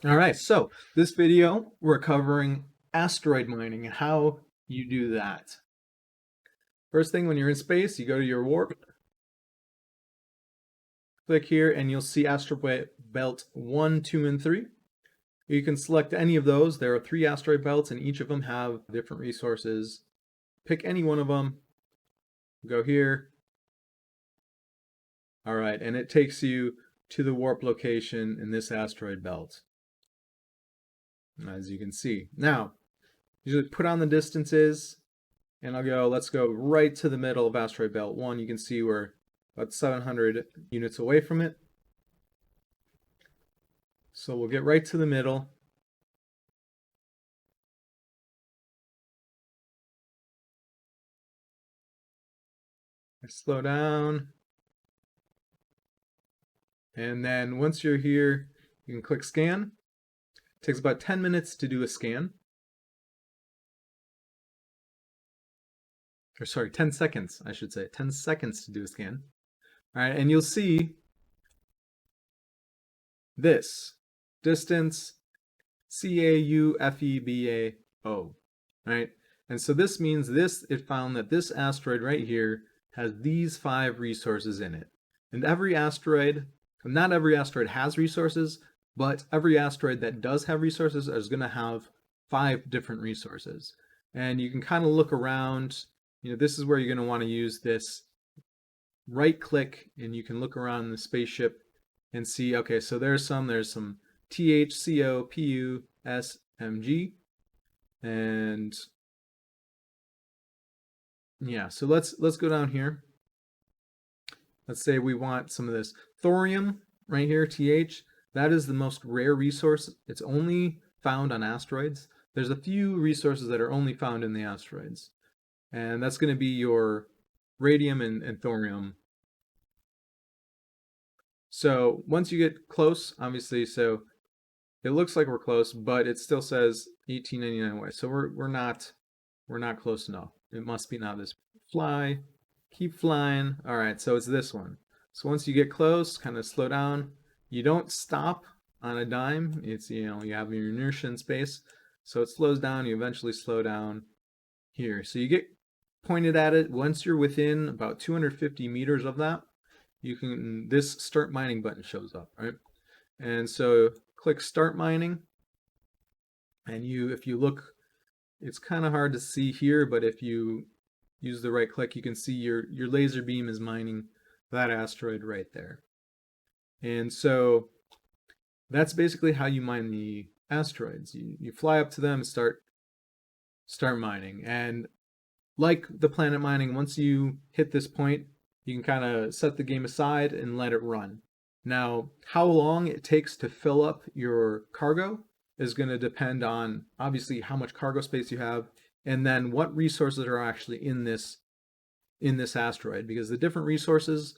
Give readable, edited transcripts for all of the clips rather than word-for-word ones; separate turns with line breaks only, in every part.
All right, so this video we're covering asteroid mining and how you do that. First thing, when you're in space, you go to your warp, click here, and you'll see asteroid belt 1, 2, and 3. You can select any of those. There are 3 asteroid belts, and each of them have different resources. Pick any one of them, go here. All right, and it takes you to the warp location in this asteroid belt, as you can see. Now, usually put on the distances, and let's go right to the middle of asteroid belt 1. You can see we're about 700 units away from it. So we'll get right to the middle. Slow down. And then once you're here, you can click scan. It takes about 10 minutes to do a scan. Or sorry, 10 seconds, I should say. 10 seconds to do a scan. All right, and you'll see this distance CAUFEBAO, right? And so this means it found that this asteroid right here has these 5 resources in it. And every asteroid, not every asteroid has resources, but every asteroid that does have resources is going to have 5 different resources. And you can kind of look around. This is where you're going to want to use this right click, and you can look around the spaceship and see, okay, so there's some THCOPUSMG, and yeah, so let's go down here. Let's say we want some of this thorium right here, TH. That is the most rare resource. It's only found on asteroids. There's a few resources that are only found in the asteroids, and that's going to be your radium and thorium. So once you get close, obviously, so it looks like we're close, but it still says 1899 away. So we're not close enough. It must be now this fly, keep flying. All right, so it's this one. So once you get close, kind of slow down. You don't stop on a dime. It's, you have your inertia in space. So it slows down, you eventually slow down here. So you get pointed at it. Once you're within about 250 meters of that, this start mining button shows up, right? And so click start mining, and if you look, it's kind of hard to see here, but if you use the right click, you can see your laser beam is mining that asteroid right there. And so that's basically how you mine the asteroids. You fly up to them and start mining. And like the planet mining, once you hit this point, you can kind of set the game aside and let it run. Now, how long it takes to fill up your cargo is going to depend on, obviously, how much cargo space you have, and then what resources are actually in this asteroid, because the different resources,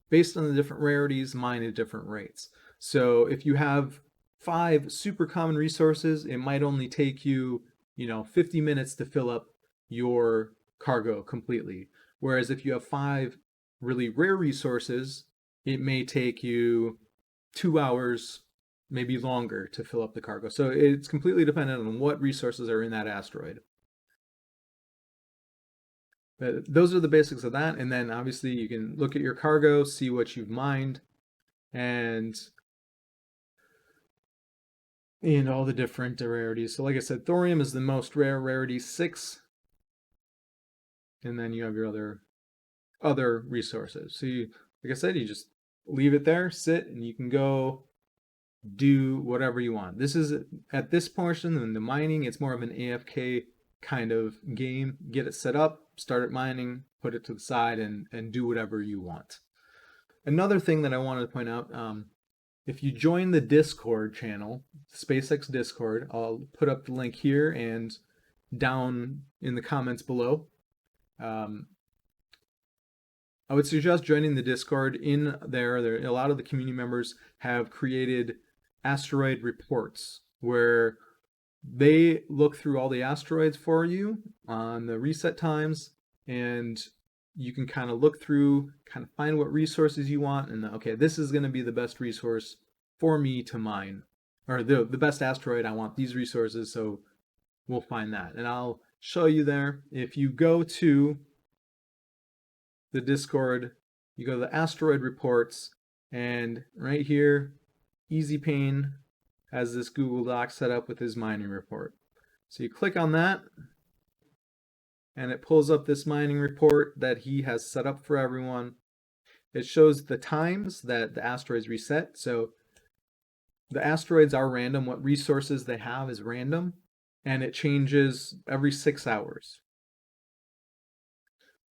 based on the different rarities, mine at different rates. So if you have 5 super common resources, it might only take you, 50 minutes to fill up your cargo completely. Whereas if you have 5 really rare resources, it may take you 2 hours, maybe longer, to fill up the cargo. So it's completely dependent on what resources are in that asteroid. But those are the basics of that. And then obviously you can look at your cargo, see what you've mined, and all the different rarities. So like I said, thorium is the most rare, rarity 6. And then you have your other resources. So like I said, you just leave it there, sit, and you can go do whatever you want. This is, at this portion in the mining, it's more of an AFK kind of game. Get it set up, start it mining, put it to the side, and do whatever you want. Another thing that I wanted to point out, if you join the Discord channel, SpaceX Discord, I'll put up the link here and down in the comments below. I would suggest joining the Discord. In there, a lot of the community members have created Asteroid Reports, where they look through all the asteroids for you on the reset times, and you can kind of look through, kind of find what resources you want, and okay, this is going to be the best resource for me to mine. or the best asteroid, I want these resources, so we'll find that. And I'll show you there. If you go to the Discord, you go to the Asteroid Reports, and right here, Easy Pane has this Google Doc set up with his mining report. So you click on that, and it pulls up this mining report that he has set up for everyone. It shows the times that the asteroids reset. So the asteroids are random. What resources they have is random, and it changes every 6 hours.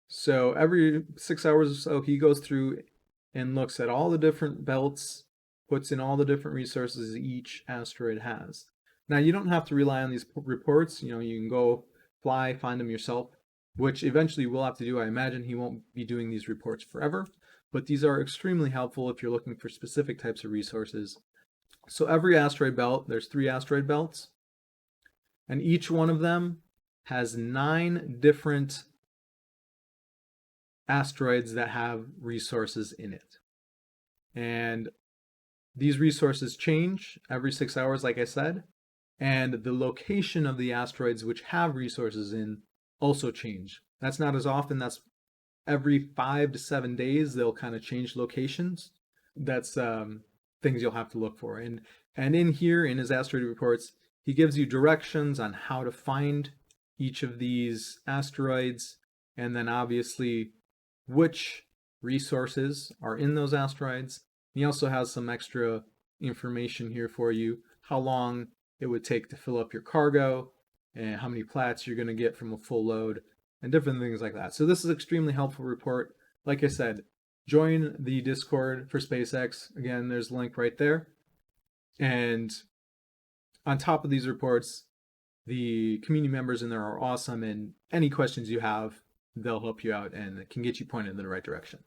So every 6 hours or so, he goes through and looks at all the different belts, puts in all the different resources each asteroid has. Now, you don't have to rely on these reports. You can go fly, find them yourself, which eventually we'll have to do. I imagine he won't be doing these reports forever, but these are extremely helpful if you're looking for specific types of resources. So every asteroid belt, there's 3 asteroid belts, and each one of them has 9 different asteroids that have resources in it. And these resources change every 6 hours, like I said, and the location of the asteroids which have resources in also change. That's not as often. That's every 5 to 7 days they'll kind of change locations. That's things you'll have to look for. And in here, in his asteroid reports, he gives you directions on how to find each of these asteroids, and then obviously which resources are in those asteroids. He also has some extra information here for you, how long it would take to fill up your cargo, and how many plats you're going to get from a full load, and different things like that. So this is an extremely helpful report. Like I said, join the Discord for SpaceX. Again, there's a link right there. And on top of these reports, the community members in there are awesome, and any questions you have, they'll help you out and can get you pointed in the right direction.